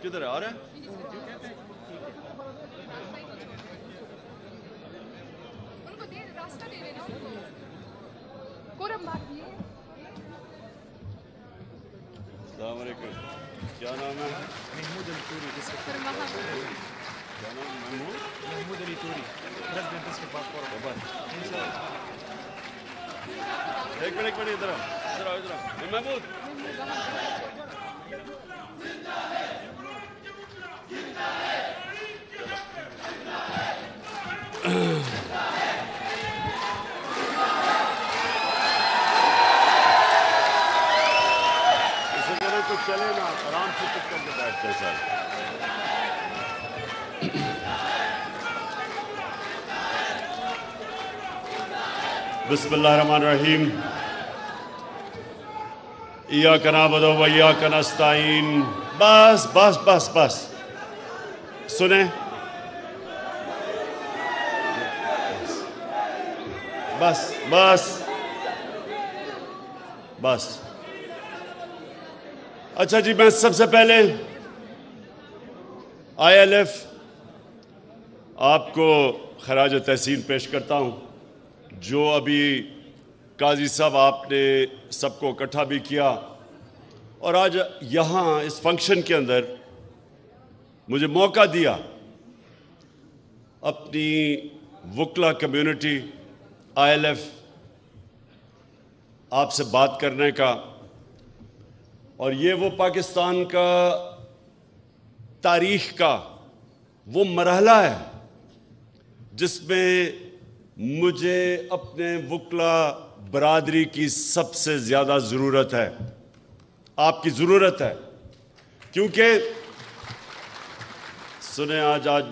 کدھر آ رہا ہے؟ ان کو دے راستہ دے دینا ان کو. قرم مارتی ہے. السلام علیکم. کیا نام ہے؟ محمود علی توری. سر محمود. کیا نام؟ محمود علی توری. پریزیڈنٹ اس کے پاس. ایک منٹ ادھر آؤ. محمود تو چلے نا, آرام سے چپ کر کے بیٹھتے سر. بسم اللہ الرحمن الرحیم. ایاک نعبد و ایاک نستعین. بس بس بس بس سنیں, بس بس بس. اچھا جی, میں سب سے پہلے ILF آپ کو خراج تحسین پیش کرتا ہوں. جو ابھی قاضی صاحب آپ نے سب کو اکٹھا بھی کیا, اور آج یہاں اس فنکشن کے اندر مجھے موقع دیا اپنی وکلا کمیونٹی ILF آپ سے بات کرنے کا. اور یہ وہ پاکستان کا تاریخ کا وہ مرحلہ ہے جس میں مجھے اپنے وکلا برادری کی سب سے زیادہ ضرورت ہے, آپ کی ضرورت ہے. کیونکہ سنیں, آج آپ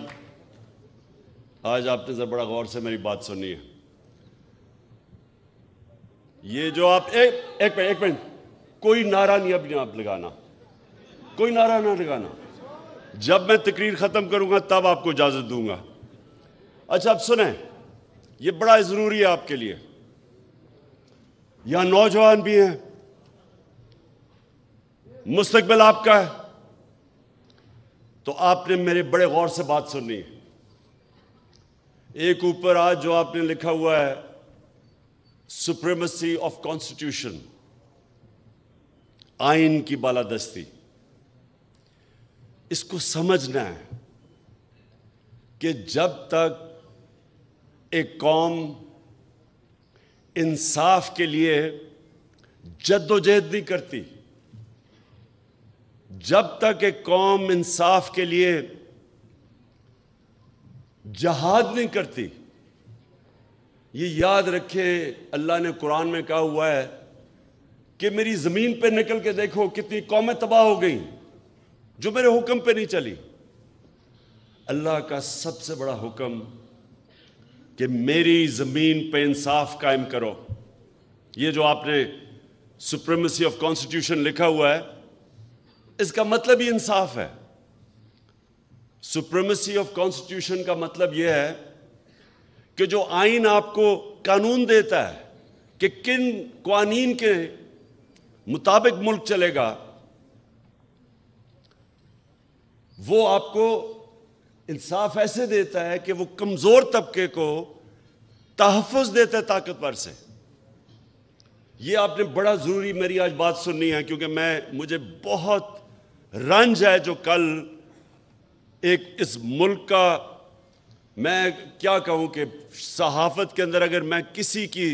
نے ذرا بڑا غور سے میری بات سننی ہے. یہ جو آپ ایک منٹ کوئی نعرہ نہیں اب آپ لگانا, کوئی نعرہ نہ لگانا. جب میں تقریر ختم کروں گا تب آپ کو اجازت دوں گا. اچھا اب سنیں, یہ بڑا ضروری ہے آپ کے لیے. یہاں نوجوان بھی ہیں, مستقبل آپ کا ہے, تو آپ نے میرے بڑے غور سے بات سننی ہے. ایک اوپر آج جو آپ نے لکھا ہوا ہے سپریمیسی آف کانسٹیٹیوشن, آئین کی بالادستی, اس کو سمجھنا ہے کہ جب تک ایک قوم انصاف کے لیے جد و جہد نہیں کرتی, جب تک ایک قوم انصاف کے لیے جہاد نہیں کرتی, یہ یاد رکھے اللہ نے قرآن میں کہا ہوا ہے کہ میری زمین پہ نکل کے دیکھو کتنی قومیں تباہ ہو گئیں جو میرے حکم پہ نہیں چلی. اللہ کا سب سے بڑا حکم کہ میری زمین پہ انصاف قائم کرو. یہ جو آپ نے سپریمیسی آف کانسٹیٹیوشن لکھا ہوا ہے, اس کا مطلب ہی انصاف ہے. سپریمیسی آف کانسٹیٹیوشن کا مطلب یہ ہے کہ جو آئین آپ کو قانون دیتا ہے کہ کن قوانین کے مطابق ملک چلے گا, وہ آپ کو انصاف ایسے دیتا ہے کہ وہ کمزور طبقے کو تحفظ دیتا ہے طاقتور سے. یہ آپ نے بڑا ضروری میری آج بات سننی ہے, کیونکہ مجھے بہت رنج ہے جو کل ایک اس ملک کا, میں کیا کہوں کہ صحافت کے اندر اگر میں کسی کی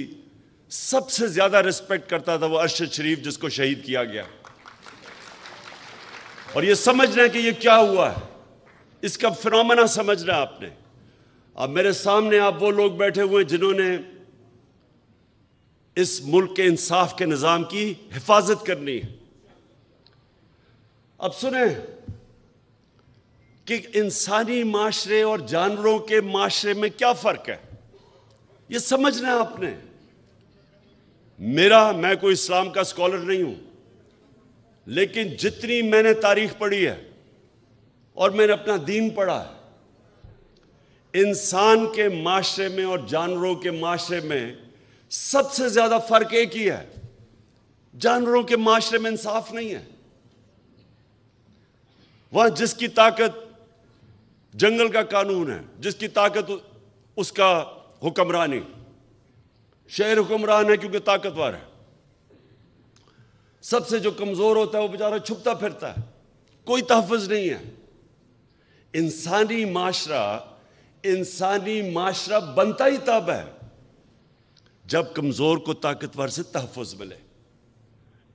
سب سے زیادہ رسپیکٹ کرتا تھا وہ ارشد شریف, جس کو شہید کیا گیا. اور یہ سمجھنا ہے کہ یہ کیا ہوا ہے, اس کا فنومنا سمجھنا ہے آپ نے. اب میرے سامنے آپ وہ لوگ بیٹھے ہوئے ہیں جنہوں نے اس ملک کے انصاف کے نظام کی حفاظت کرنی ہے. اب سنیں کہ انسانی معاشرے اور جانوروں کے معاشرے میں کیا فرق ہے, یہ سمجھنا ہے آپ نے. میں کوئی اسلام کا اسکالر نہیں ہوں, لیکن جتنی میں نے تاریخ پڑھی ہے اور میں نے اپنا دین پڑھا ہے, انسان کے معاشرے میں اور جانوروں کے معاشرے میں سب سے زیادہ فرق ایک ہی ہے, جانوروں کے معاشرے میں انصاف نہیں ہے. وہاں جس کی طاقت جنگل کا قانون ہے، جس کی طاقت اس کا حکمرانی، شہر حکمران ہے کیونکہ طاقتور ہے، سب سے جو کمزور ہوتا ہے وہ بیچارہ چھپتا پھرتا ہے، کوئی تحفظ نہیں ہے۔ انسانی معاشرہ بنتا ہی تب ہے جب کمزور کو طاقتور سے تحفظ ملے،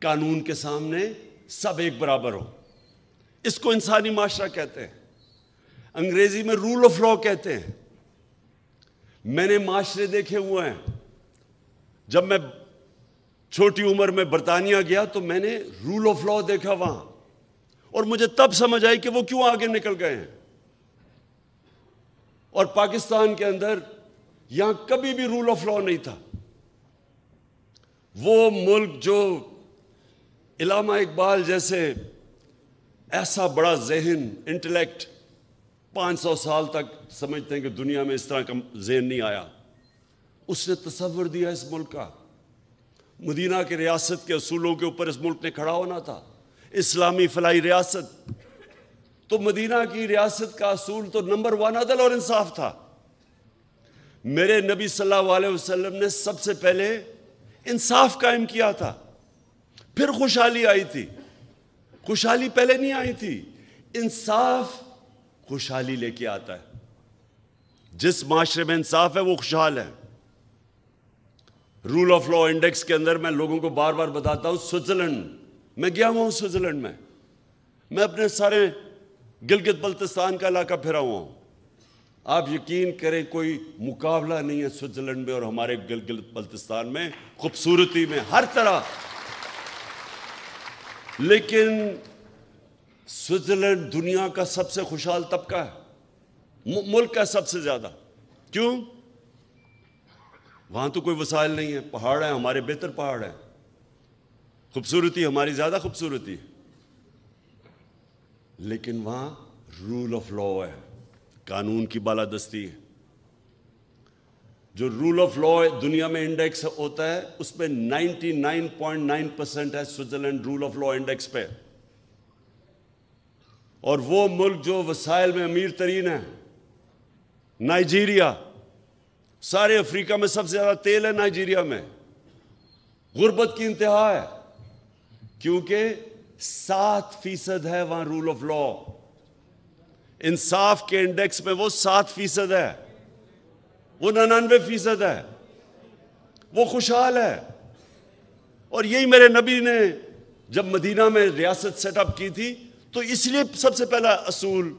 قانون کے سامنے سب ایک برابر ہو۔ اس کو انسانی معاشرہ کہتے ہیں، انگریزی میں رول آف لا کہتے ہیں۔ میں نے معاشرے دیکھے ہوئے ہیں، جب میں چھوٹی عمر میں برطانیہ گیا تو میں نے رول آف لا دیکھا وہاں، اور مجھے تب سمجھ آئی کہ وہ کیوں آگے نکل گئے ہیں۔ اور پاکستان کے اندر یہاں کبھی بھی رول آف لا نہیں تھا۔ وہ ملک جو علامہ اقبال جیسے ایسا بڑا ذہن، انٹلیکٹ 500 سال تک سمجھتے ہیں کہ دنیا میں اس طرح کا ذہن نہیں آیا، اس نے تصور دیا اس ملک کا۔ مدینہ کے ریاست کے اصولوں کے اوپر اس ملک نے کھڑا ہونا تھا، اسلامی فلاحی ریاست۔ تو مدینہ کی ریاست کا اصول تو نمبر 1 عدل اور انصاف تھا۔ میرے نبی صلی اللہ علیہ وسلم نے سب سے پہلے انصاف قائم کیا تھا، پھر خوشحالی آئی تھی۔ خوشحالی پہلے نہیں آئی تھی، انصاف خوشحالی لے کے آتا ہے۔ جس معاشرے میں انصاف ہے وہ خوشحال ہے۔ رول آف لا انڈیکس کے اندر میں لوگوں کو بار بار بتاتا ہوں، سوئٹزرلینڈ میں گیا ہوں، سوئٹزرلینڈ میں اپنے سارے گلگت بلتستان کا علاقہ پھرا ہوا ہوں۔ آپ یقین کریں کوئی مقابلہ نہیں ہے سوئٹزرلینڈ میں اور ہمارے گلگت بلتستان میں، خوبصورتی میں، ہر طرح۔ لیکن سوئٹزرلینڈ دنیا کا سب سے خوشحال طبقہ ہے، ملک کا سب سے زیادہ۔ کیوں؟ وہاں تو کوئی وسائل نہیں ہے، پہاڑ ہیں، ہمارے بہتر پہاڑ ہیں، خوبصورتی ہماری زیادہ خوبصورتی ہے، لیکن وہاں رول آف لا ہے، قانون کی بالادستی ہے۔ جو رول آف لا دنیا میں انڈیکس ہوتا ہے اس میں 99.9% ہے Switzerland rule of law index پہ۔ اور وہ ملک جو وسائل میں امیر ترین ہے، نائجیریا، سارے افریقہ میں سب سے زیادہ تیل ہے نائجیریا میں، غربت کی انتہا ہے، کیونکہ 7% ہے وہاں رول آف لا۔ انصاف کے انڈیکس میں وہ 7% ہے، وہ 99% ہے، وہ خوشحال ہے۔ اور یہی میرے نبی نے جب مدینہ میں ریاست سیٹ اپ کی تھی تو اس لیے سب سے پہلا اصول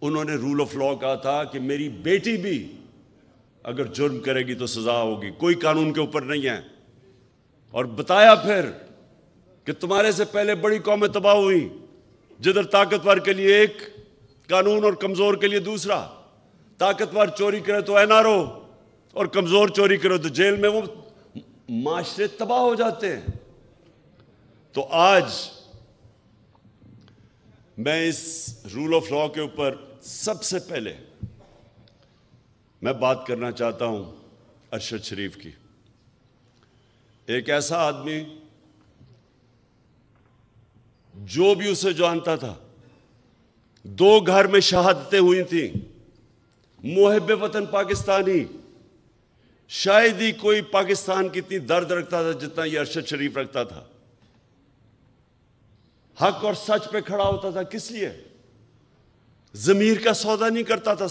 انہوں نے رول آف لا کہا تھا کہ میری بیٹی بھی اگر جرم کرے گی تو سزا ہوگی، کوئی قانون کے اوپر نہیں ہے۔ اور بتایا پھر کہ تمہارے سے پہلے بڑی قومیں تباہ ہوئی، جدھر طاقتور کے لیے ایک قانون اور کمزور کے لیے دوسرا۔ طاقتور چوری کرے تو این آر او، اور کمزور چوری کرے تو جیل میں، وہ معاشرے تباہ ہو جاتے ہیں۔ تو آج میں اس رول آف لا کے اوپر سب سے پہلے میں بات کرنا چاہتا ہوں ارشد شریف کی، ایک ایسا آدمی جو بھی اسے جانتا تھا، 2 گھر میں شہادتیں ہوئی تھیں، محب وطن پاکستانی، شاید ہی کوئی پاکستان کی اتنی درد رکھتا تھا جتنا یہ ارشد شریف رکھتا تھا۔ حق اور سچ پہ کھڑا ہوتا تھا، کس لیے؟ ضمیر کا سودا نہیں کرتا تھا۔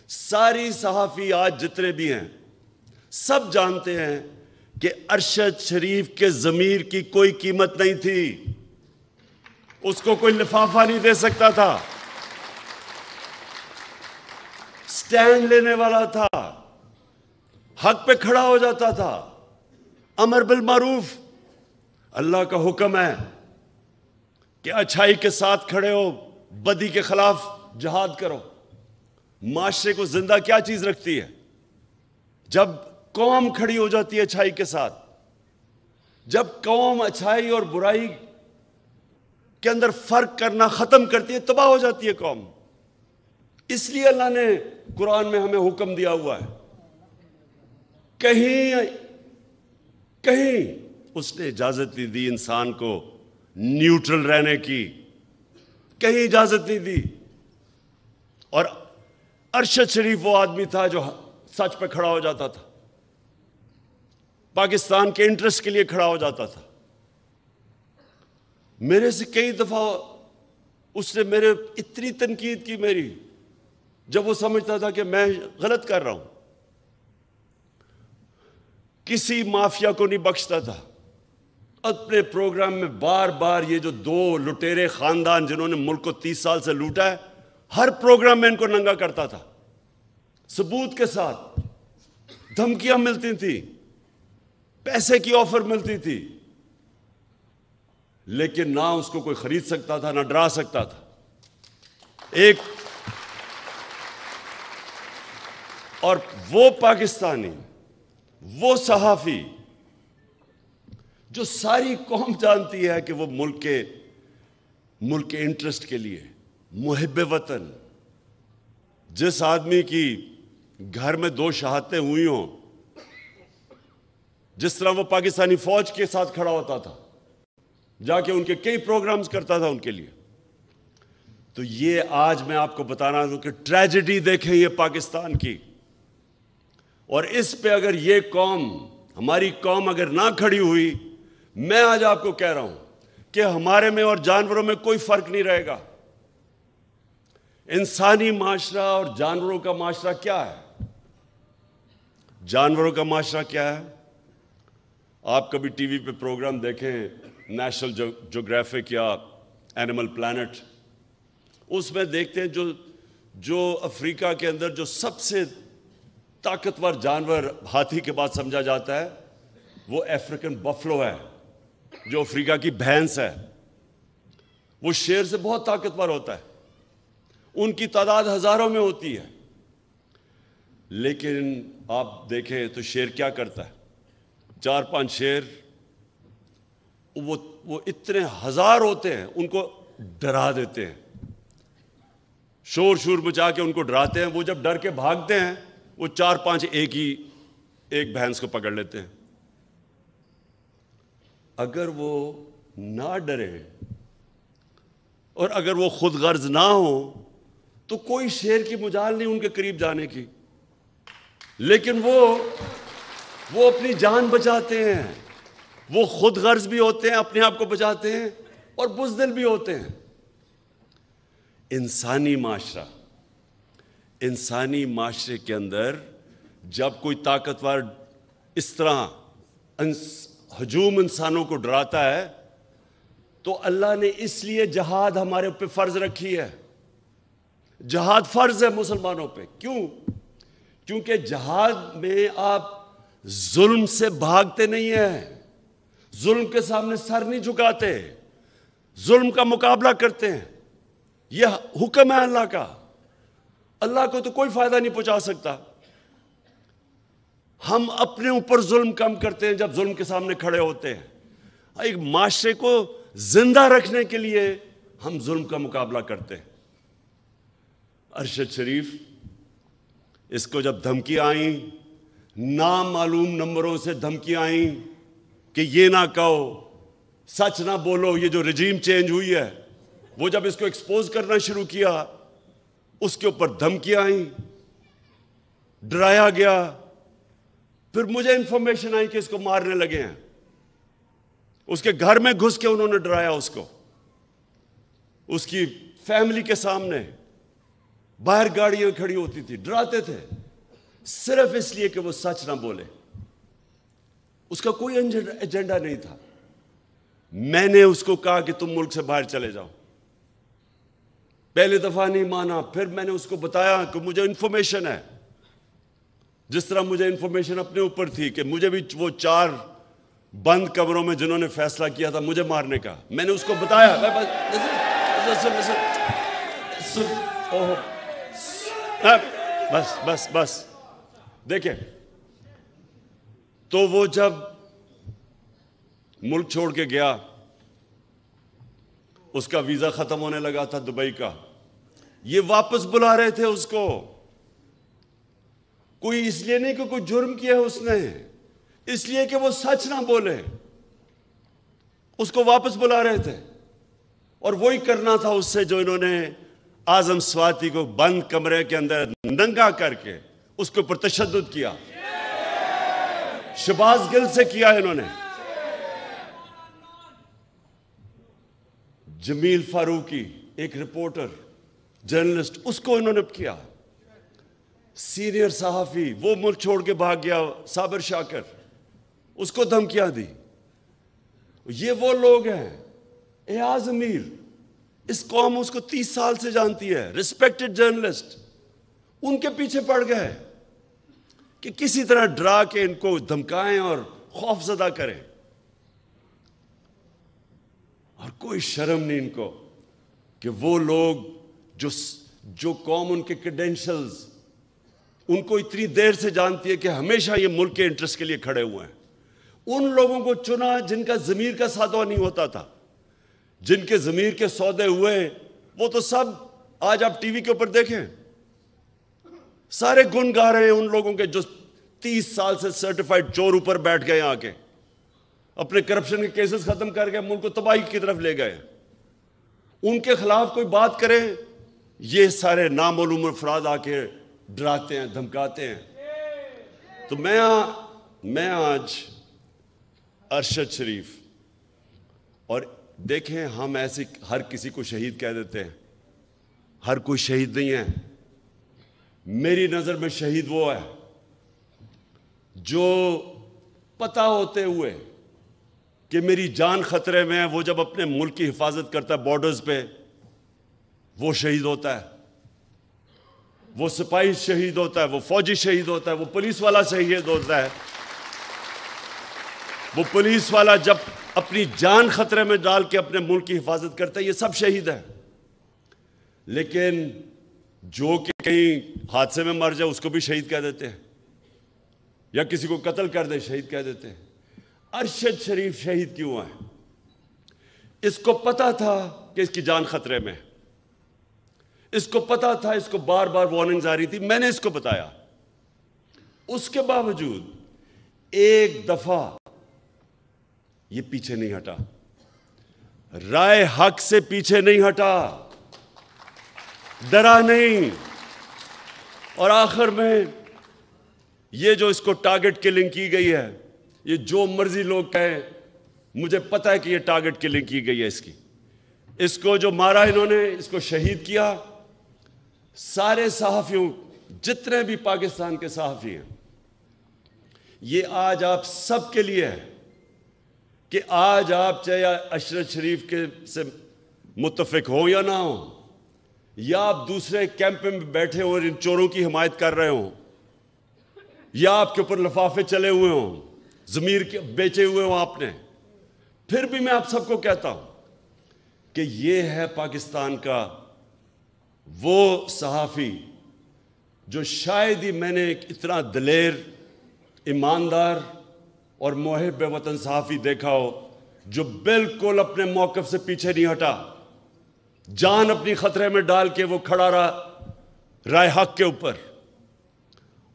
ساری صحافی آج جتنے بھی ہیں سب جانتے ہیں کہ ارشد شریف کے ضمیر کی کوئی قیمت نہیں تھی، اس کو کوئی لفافہ نہیں دے سکتا تھا، سٹینڈ لینے والا تھا، حق پہ کھڑا ہو جاتا تھا۔ امر بالمعروف، اللہ کا حکم ہے کہ اچھائی کے ساتھ کھڑے ہو، بدی کے خلاف جہاد کرو۔ معاشرے کو زندہ کیا چیز رکھتی ہے؟ جب قوم کھڑی ہو جاتی ہے اچھائی کے ساتھ، جب قوم اچھائی اور برائی کے اندر فرق کرنا ختم کرتی ہے، تباہ ہو جاتی ہے قوم۔ اس لیے اللہ نے قرآن میں ہمیں حکم دیا ہوا ہے، کہیں اس نے اجازت نہیں دی انسان کو نیوٹرل رہنے کی۔ کہیں اجازت نہیں دی. اور ارشد شریف وہ آدمی تھا جو سچ پہ کھڑا ہو جاتا تھا, پاکستان کے انٹرسٹ کے لیے کھڑا ہو جاتا تھا. میرے سے کئی دفعہ اس نے میرے اتنی تنقید کی میری, جب وہ سمجھتا تھا کہ میں غلط کر رہا ہوں. کسی مافیا کو نہیں بخشتا تھا. اپنے پروگرام میں بار بار یہ جو 2 لٹیرے خاندان جنہوں نے ملک کو 30 سال سے لوٹا ہے, ہر پروگرام میں ان کو ننگا کرتا تھا, ثبوت کے ساتھ. دھمکیاں ملتی تھیں, پیسے کی آفر ملتی تھی, لیکن نہ اس کو کوئی خرید سکتا تھا, نہ ڈرا سکتا تھا. ایک اور وہ پاکستانی, وہ صحافی جو ساری قوم جانتی ہے کہ وہ ملک کے انٹرسٹ کے لیے محب وطن, جس آدمی کی گھر میں 2 شہادتیں ہوئی ہوں, جس طرح وہ پاکستانی فوج کے ساتھ کھڑا ہوتا تھا, جا کے ان کے کئی پروگرامز کرتا تھا ان کے لیے. تو یہ آج میں آپ کو بتانا ہوں کہ ٹریجڈی دیکھیں یہ پاکستان کی, اور اس پہ اگر یہ قوم, ہماری قوم اگر نہ کھڑی ہوئی, میں آج آپ کو کہہ رہا ہوں کہ ہمارے میں اور جانوروں میں کوئی فرق نہیں رہے گا. انسانی معاشرہ اور جانوروں کا معاشرہ کیا ہے؟ جانوروں کا معاشرہ کیا ہے؟ آپ کبھی ٹی وی پہ پروگرام دیکھیں, نیشنل جیوگرافک یا اینیمل پلانٹ, اس میں دیکھتے ہیں جو افریقہ کے اندر جو سب سے طاقتور جانور ہاتھی کے بعد سمجھا جاتا ہے, وہ افریقن بفلو ہے, جو افریقہ کی بھینس ہے. وہ شیر سے بہت طاقتور ہوتا ہے, ان کی تعداد ہزاروں میں ہوتی ہے. لیکن آپ دیکھیں تو شیر کیا کرتا ہے, 4-5 شیر, وہ اتنے ہزار ہوتے ہیں, ان کو ڈرا دیتے ہیں, شور مچا کے ان کو ڈراتے ہیں. وہ جب ڈر کے بھاگتے ہیں, وہ 4-5 ایک بھینس کو پکڑ لیتے ہیں. اگر وہ نہ ڈرے اور اگر وہ خود غرض نہ ہو تو کوئی شیر کی مجال نہیں ان کے قریب جانے کی. لیکن وہ اپنی جان بچاتے ہیں, وہ خود غرض بھی ہوتے ہیں, اپنے آپ کو بچاتے ہیں, اور بزدل بھی ہوتے ہیں. انسانی معاشرے کے اندر جب کوئی طاقتور اس طرح ہجوم انسانوں کو ڈراتا ہے, تو اللہ نے اس لیے جہاد ہمارے اوپر فرض رکھی ہے. جہاد فرض ہے مسلمانوں پہ. کیوں؟ کیونکہ جہاد میں آپ ظلم سے بھاگتے نہیں ہیں, ظلم کے سامنے سر نہیں جھکاتے, ظلم کا مقابلہ کرتے ہیں. یہ حکم ہے اللہ کا. اللہ کو تو کوئی فائدہ نہیں پہنچا سکتا. ہم اپنے اوپر ظلم کم کرتے ہیں جب ظلم کے سامنے کھڑے ہوتے ہیں. ایک معاشرے کو زندہ رکھنے کے لیے ہم ظلم کا مقابلہ کرتے ہیں. ارشد شریف, اس کو جب دھمکیاں آئیں, نامعلوم نمبروں سے دھمکیاں آئیں کہ یہ نہ کہو, سچ نہ بولو, یہ جو رجیم چینج ہوئی ہے, وہ جب اس کو ایکسپوز کرنا شروع کیا, اس کے اوپر دھمکیاں آئیں, ڈرایا گیا. پھر مجھے انفارمیشن آئی کہ اس کو مارنے لگے ہیں. اس کے گھر میں گھس کے انہوں نے ڈرایا اس کو, اس کی فیملی کے سامنے. باہر گاڑیاں کھڑی ہوتی تھی, ڈراتے تھے, صرف اس لیے کہ وہ سچ نہ بولے. اس کا کوئی ایجنڈا نہیں تھا. میں نے اس کو کہا کہ تم ملک سے باہر چلے جاؤ. پہلی دفعہ نہیں مانا. پھر میں نے اس کو بتایا کہ مجھے انفارمیشن ہے, جس طرح مجھے انفارمیشن اپنے اوپر تھی کہ مجھے بھی وہ 4 بند کمروں میں جنہوں نے فیصلہ کیا تھا مجھے مارنے کا, میں نے اس کو بتایا. بس دیکھیں, تو وہ جب ملک چھوڑ کے گیا, اس کا ویزا ختم ہونے لگا تھا دبئی کا, یہ واپس بلا رہے تھے اس کو. کوئی اس لیے نہیں کہ کوئی جرم کیا ہے اس نے, اس لیے کہ وہ سچ نہ بولے. اس کو واپس بلا رہے تھے, اور وہی کرنا تھا اس سے جو انہوں نے اعظم سواتی کو بند کمرے کے اندر ننگا کر کے اس کے اوپر تشدد کیا. شہباز گل سے کیا انہوں نے. جمیل فاروقی ایک رپورٹر جرنلسٹ, اس کو انہوں نے کیا. سینئر صحافی وہ ملک چھوڑ کے بھاگ گیا صابر شاکر, اس کو دھمکیاں دی. یہ وہ لوگ ہیں. ایاز امیر, اس قوم اس کو 30 سال سے جانتی ہے, ریسپیکٹڈ جرنلسٹ, ان کے پیچھے پڑ گئے کہ کسی طرح ڈرا کے ان کو دھمکائیں اور خوف زدہ کریں. اور کوئی شرم نہیں ان کو کہ وہ لوگ جو قوم ان کے کریڈینشلز ان کو اتنی دیر سے جانتی ہے کہ ہمیشہ یہ ملک کے انٹرسٹ کے لیے کھڑے ہوئے ہیں, ان لوگوں کو چنا جن کا ضمیر کا سودہ نہیں ہوتا تھا. جن کے ضمیر کے سودے ہوئے وہ تو سب آج آپ ٹی وی کے اوپر دیکھیں, سارے گن گا رہے ہیں ان لوگوں کے جو 30 سال سے سرٹیفائیڈ چور اوپر بیٹھ گئے, آ کے اپنے کرپشن کے کیسز ختم کر کے ملک کو تباہی کی طرف لے گئے. ان کے خلاف کوئی بات کرے, یہ سارے نامعلوم افراد آ کے ڈراتے ہیں, دھمکاتے ہیں. تو میں آج ارشد شریف, اور دیکھیں ہم ایسے ہر کسی کو شہید کہہ دیتے ہیں, ہر کوئی شہید نہیں ہے. میری نظر میں شہید وہ ہے جو پتہ ہوتے ہوئے کہ میری جان خطرے میں ہے, وہ جب اپنے ملک کی حفاظت کرتا ہے بارڈرز پہ, وہ شہید ہوتا ہے. وہ سپاہی شہید ہوتا ہے, وہ فوجی شہید ہوتا ہے, وہ پولیس والا شہید ہوتا ہے. وہ پولیس والا جب اپنی جان خطرے میں ڈال کے اپنے ملک کی حفاظت کرتا ہے, یہ سب شہید ہیں. لیکن جو کہ کہیں حادثے میں مر جائے اس کو بھی شہید کہہ دیتے ہیں, یا کسی کو قتل کر دے شہید کہہ دیتے ہیں. ارشد شریف شہید کیوں ہے؟ اس کو پتا تھا کہ اس کی جان خطرے میں, اس کو پتا تھا, اس کو بار بار وارننگز آ رہی تھی, میں نے اس کو بتایا. اس کے باوجود ایک دفعہ یہ پیچھے نہیں ہٹا, رائے حق سے پیچھے نہیں ہٹا, ڈرا نہیں. اور آخر میں یہ جو اس کو ٹارگٹ کلنگ کی گئی ہے, یہ جو مرضی لوگ کہیں, مجھے پتا ہے کہ یہ ٹارگٹ کلنگ کی گئی ہے اس کی. اس کو جو مارا انہوں نے, اس کو شہید کیا. سارے صحافیوں, جتنے بھی پاکستان کے صحافی ہیں, یہ آج آپ سب کے لیے ہے کہ آج آپ چاہے ارشد شریف کے سے متفق ہو یا نہ ہو, یا آپ دوسرے کیمپ میں بیٹھے ہوں اور ان چوروں کی حمایت کر رہے ہوں, یا آپ کے اوپر لفافے چلے ہوئے ہوں, ضمیر کے بیچے ہوئے ہوں آپ نے, پھر بھی میں آپ سب کو کہتا ہوں کہ یہ ہے پاکستان کا وہ صحافی جو شاید ہی میں نے اتنا دلیر, ایماندار اور محب وطن صحافی دیکھا ہو جو بالکل اپنے موقف سے پیچھے نہیں ہٹا, جان اپنی خطرے میں ڈال کے وہ کھڑا رہا رائے حق کے اوپر.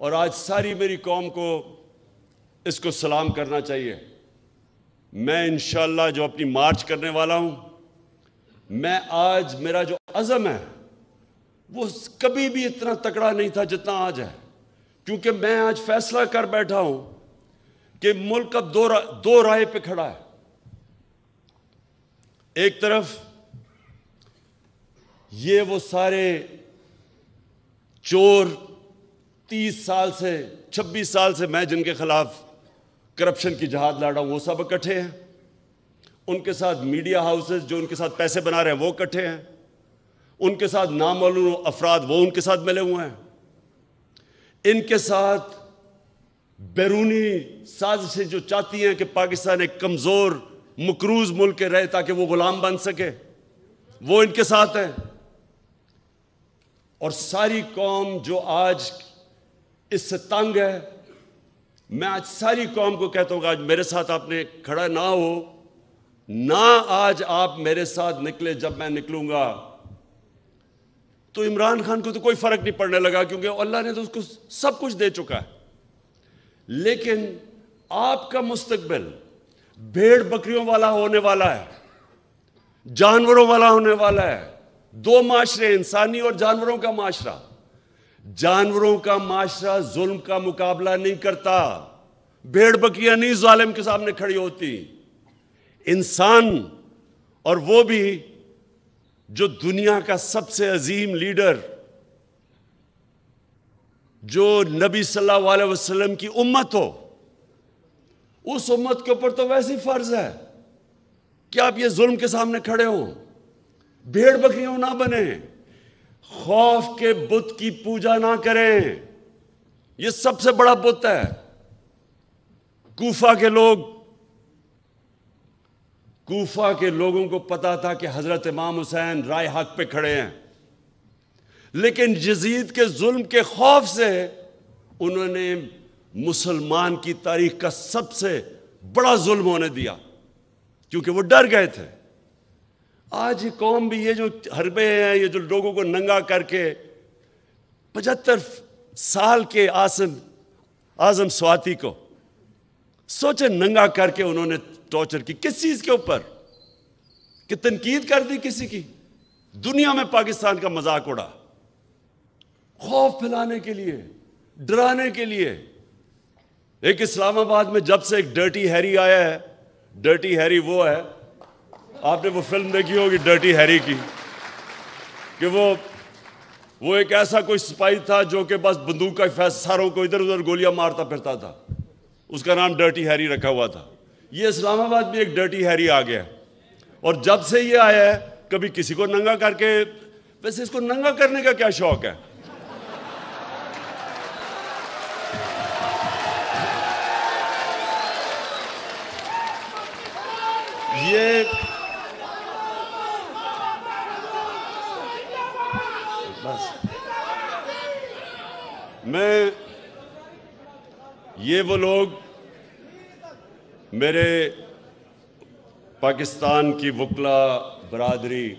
اور آج ساری میری قوم کو اس کو سلام کرنا چاہیے. میں انشاءاللہ جو اپنی مارچ کرنے والا ہوں, میں آج میرا جو عزم ہے وہ کبھی بھی اتنا تکڑا نہیں تھا جتنا آج ہے, کیونکہ میں آج فیصلہ کر بیٹھا ہوں کہ ملک اب دو رائے پہ کھڑا ہے. ایک طرف یہ وہ سارے چور 30 سال سے 26 سال سے میں جن کے خلاف کرپشن کی جہاد لڑا ہوں, وہ سب اکٹھے ہیں. ان کے ساتھ میڈیا ہاؤسز جو ان کے ساتھ پیسے بنا رہے ہیں وہ اکٹھے ہیں. ان کے ساتھ نامعلوم افراد وہ ان کے ساتھ ملے ہوئے ہیں. ان کے ساتھ بیرونی سازشیں جو چاہتی ہیں کہ پاکستان ایک کمزور مقروض ملک کے رہے تاکہ وہ غلام بن سکے, وہ ان کے ساتھ ہیں. اور ساری قوم جو آج اس سے تنگ ہے, میں آج ساری قوم کو کہتا ہوں کہ آج میرے ساتھ آپ نے کھڑا نہ ہو, نہ آج آپ میرے ساتھ نکلے, جب میں نکلوں گا تو عمران خان کو تو کوئی فرق نہیں پڑنے لگا, کیونکہ اللہ نے تو اس کو سب کچھ دے چکا ہے. لیکن آپ کا مستقبل بھیڑ بکریوں والا ہونے والا ہے. جانوروں والا ہونے والا ہے. دو معاشرے، انسانی اور جانوروں کا معاشرہ. جانوروں کا معاشرہ ظلم کا مقابلہ نہیں کرتا. بھیڑ بکریاں نہیں ظالم کے سامنے کھڑی ہوتی. انسان، اور وہ بھی جو دنیا کا سب سے عظیم لیڈر، جو نبی صلی اللہ علیہ وسلم کی امت ہو، اس امت کے اوپر تو ویسے ہی فرض ہے کہ آپ یہ ظلم کے سامنے کھڑے ہوں. بھیڑ بکریوں نہ بنیں، خوف کے بت کی پوجا نہ کریں. یہ سب سے بڑا بت ہے. کوفہ کے لوگوں کو پتا تھا کہ حضرت امام حسین رائے حق پہ کھڑے ہیں، لیکن یزید کے ظلم کے خوف سے انہوں نے مسلمان کی تاریخ کا سب سے بڑا ظلم ہونے دیا، کیونکہ وہ ڈر گئے تھے. آج یہ قوم بھی، یہ جو حربے ہیں، یہ جو لوگوں کو ننگا کر کے 75 سال کے اعظم سواتی کو سوچے ننگا کر کے انہوں نے ٹارچر کی. کس چیز کے اوپر؟ کہ تنقید کر دی کسی کی. دنیا میں پاکستان کا مذاق اڑا، خوف پھیلانے کے لیے، ڈرانے کے لیے. ایک اسلام آباد میں جب سے ایک ڈرٹی ہیری آیا ہے، ڈرٹی ہیری وہ ہے، آپ نے وہ فلم دیکھی ہوگی ڈرٹی ہیری کی، کہ وہ ایک ایسا کوئی سپاہی تھا جو کہ بس بندوق کا ساروں کو ادھر ادھر گولیاں مارتا پھرتا تھا. اس کا نام ڈرٹی ہیری رکھا ہوا تھا. یہ اسلام آباد میں ایک ڈرٹی ہیری آ گیا، اور جب سے یہ آیا ہے کبھی کسی کو ننگا کر کے. ویسے اس کو ننگا کرنے کا کیا شوق ہے؟ یہ وہ لوگ، میرے پاکستان کی وکلا برادری،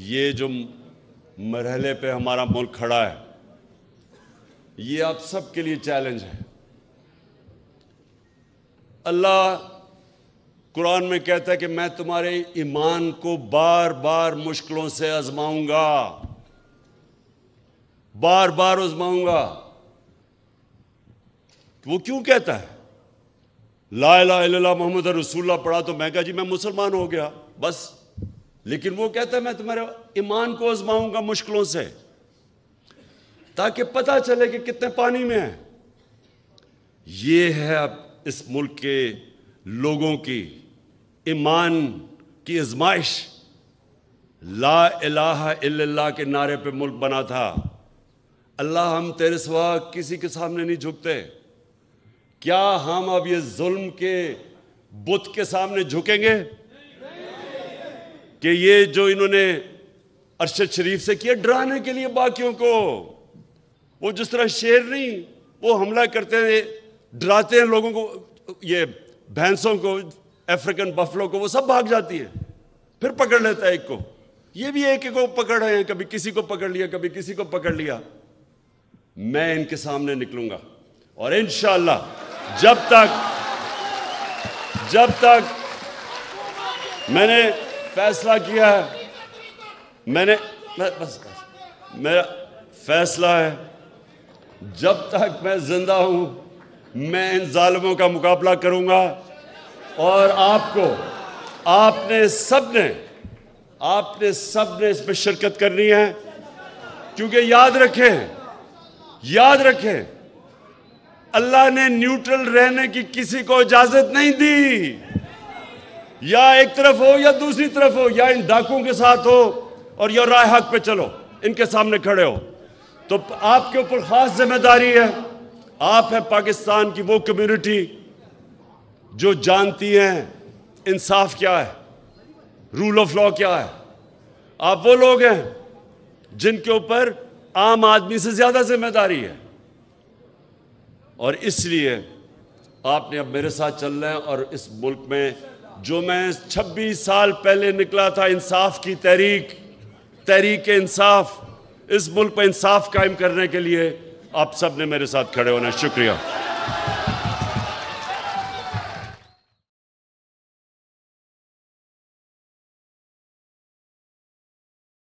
یہ جو مرحلے پہ ہمارا ملک کھڑا ہے، یہ آپ سب کے لیے چیلنج ہے. اللہ قرآن میں کہتا ہے کہ میں تمہارے ایمان کو بار بار مشکلوں سے آزماؤں گا، بار بار آزماؤں گا. وہ کیوں کہتا ہے؟ لا الہ الا اللہ محمد رسول اللہ پڑھا تو میں کہا جی میں مسلمان ہو گیا بس. لیکن وہ کہتا ہے میں تمہارے ایمان کو آزماؤں گا مشکلوں سے، تاکہ پتہ چلے کہ کتنے پانی میں ہیں. یہ ہے اب اس ملک کے لوگوں کی ایمان کی آزمائش. لا الہ الا اللہ کے نعرے پہ ملک بنا تھا. اللہ ہم تیرے سوا کسی کے سامنے نہیں جھکتے. کیا ہم اب یہ ظلم کے بت کے سامنے جھکیں گے کہ یہ جو انہوں نے ارشد شریف سے کیا ڈرانے کے لیے باقیوں کو؟ وہ جس طرح شیر نہیں، وہ حملہ کرتے ہیں، ڈراتے ہیں لوگوں کو، یہ بھینسوں کو، افریقن بفلو کو، وہ سب بھاگ جاتی ہیں، پھر پکڑ لیتا ہے ایک کو. یہ بھی ایک کو پکڑ رہے ہیں، کبھی کسی کو پکڑ لیا، کبھی کسی کو پکڑ لیا. میں ان کے سامنے نکلوں گا، اور انشاءاللہ جب تک میں نے فیصلہ کیا ہے، بس میرا فیصلہ ہے، جب تک میں زندہ ہوں میں ان ظالموں کا مقابلہ کروں گا. اور آپ نے سب نے اس میں شرکت کرنی ہے. کیونکہ یاد رکھیں اللہ نے نیوٹرل رہنے کی کسی کو اجازت نہیں دی. یا ایک طرف ہو یا دوسری طرف ہو، یا ان ڈاکوں کے ساتھ ہو اور یا راہ حق پہ چلو، ان کے سامنے کھڑے ہو. تو آپ کے اوپر خاص ذمہ داری ہے. آپ ہیں پاکستان کی وہ کمیونٹی جو جانتی ہیں انصاف کیا ہے، رول آف لا کیا ہے. آپ وہ لوگ ہیں جن کے اوپر عام آدمی سے زیادہ ذمہ داری ہے. اور اس لیے آپ نے اب میرے ساتھ چلنا ہے. اور اس ملک میں جو میں 26 سال پہلے نکلا تھا، انصاف کی تحریک انصاف، اس ملک پہ انصاف قائم کرنے کے لیے آپ سب نے میرے ساتھ کھڑے ہونا ہے. شکریہ.